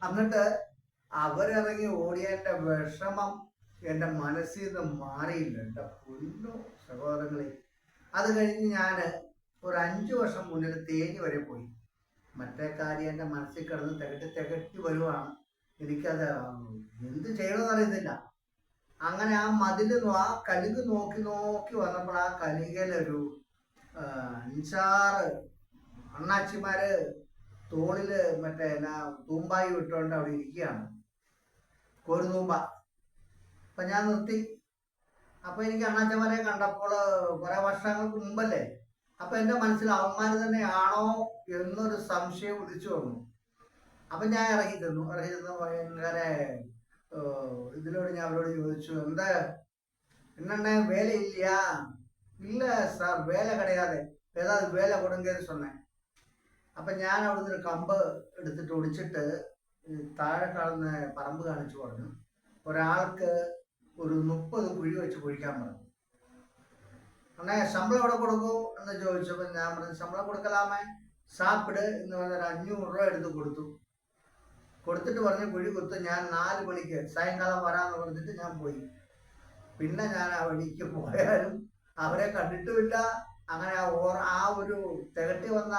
എന്നിട്ട് അവരിറങ്ങി ഓടിയതിന്റെ വിഷമം എൻ്റെ മനസ്സിൽ നിന്ന് മാറിയില്ല. എൻ്റെ പൊന്നു സഹോദരങ്ങളെ, അത് കഴിഞ്ഞ് ഞാൻ ഒരു 5 വർഷം മുന്നിൽ തേനി വരെ പോയി. മറ്റേ കാര്യം എൻ്റെ മനസ്സിൽ കിടന്ന് തികട്ടി വരുവാണ്. എനിക്കത് എന്ത് ചെയ്യണമെന്ന് അറിയത്തില്ല. അങ്ങനെ ആ മതിൽ ആ കലുക് നോക്കി നോക്കി വന്നപ്പോൾ ആ കലുകയിലൊരു 5-6 അണ്ണാച്ചിമാര് തോളില് മറ്റേ തൂമ്പായി വിട്ടുകൊണ്ട് അവിടെ ഇരിക്കുകയാണ്, ഒരു തൂമ്പ. അപ്പൊ ഞാൻ നിർത്തി. അപ്പൊ എനിക്ക് അണ്ണാച്ചമാരെ കണ്ടപ്പോൾ കുറെ വർഷങ്ങൾക്ക് മുമ്പല്ലേ, അപ്പൊ എൻ്റെ മനസ്സിൽ അവന്മാർ തന്നെയാണോ എന്നൊരു സംശയം ഉദിച്ചു വന്നു. അപ്പൊ ഞാൻ ഇറങ്ങി തന്നു ഭയങ്കര ഇതിലൂടെ ഞാൻ അവരോട് ചോദിച്ചു, എന്താ என்னென்ன வேலை இல்லையா? இல்ல சார், வேலை கிடையாது, ஏதாவது வேலை கொடுங்கன்னு சொன்னேன். അപ്പൊ ഞാൻ അവിടുന്ന് ഒരു കമ്പ് എടുത്തിട്ട് ഒടിച്ചിട്ട് താഴെ കാണുന്ന പറമ്പ് കാണിച്ചു പറഞ്ഞു, ഒരാൾക്ക് ഒരു 30 കുഴി വെച്ച് കുഴിക്കാൻ പറഞ്ഞു. അണ്ണേ ശമ്പളം എവിടെ കൊടുക്കൂ എന്ന് ചോദിച്ചപ്പോൾ ഞാൻ പറഞ്ഞു, ശമ്പളം കൊടുക്കലാമേ, സാപ്പിട് എന്ന് പറഞ്ഞൊരു 500 രൂപ എടുത്ത് കൊടുത്തു. കൊടുത്തിട്ട് പറഞ്ഞ് കുഴി കുത്ത്, ഞാൻ 4 മണിക്ക് സായങ്കാലം വരാമെന്ന് പറഞ്ഞിട്ട് ഞാൻ പോയി. പിന്നെ ഞാൻ ആ വഴിക്ക് പോയാലും അവരെ കണ്ടിട്ടുമില്ല. അങ്ങനെ ആ ഒരു തികട്ടി വന്ന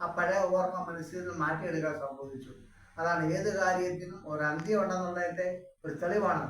ആ പഴയ ഓർമ്മ മനസ്സിൽ നിന്ന് മാറ്റിയെടുക്കാൻ സംഭവിച്ചു. അതാണ് ഏത് കാര്യത്തിനും ഒരു അന്ത്യം ഉണ്ടെന്നുള്ളതിൻ്റെ ഒരു തെളിവാണ്.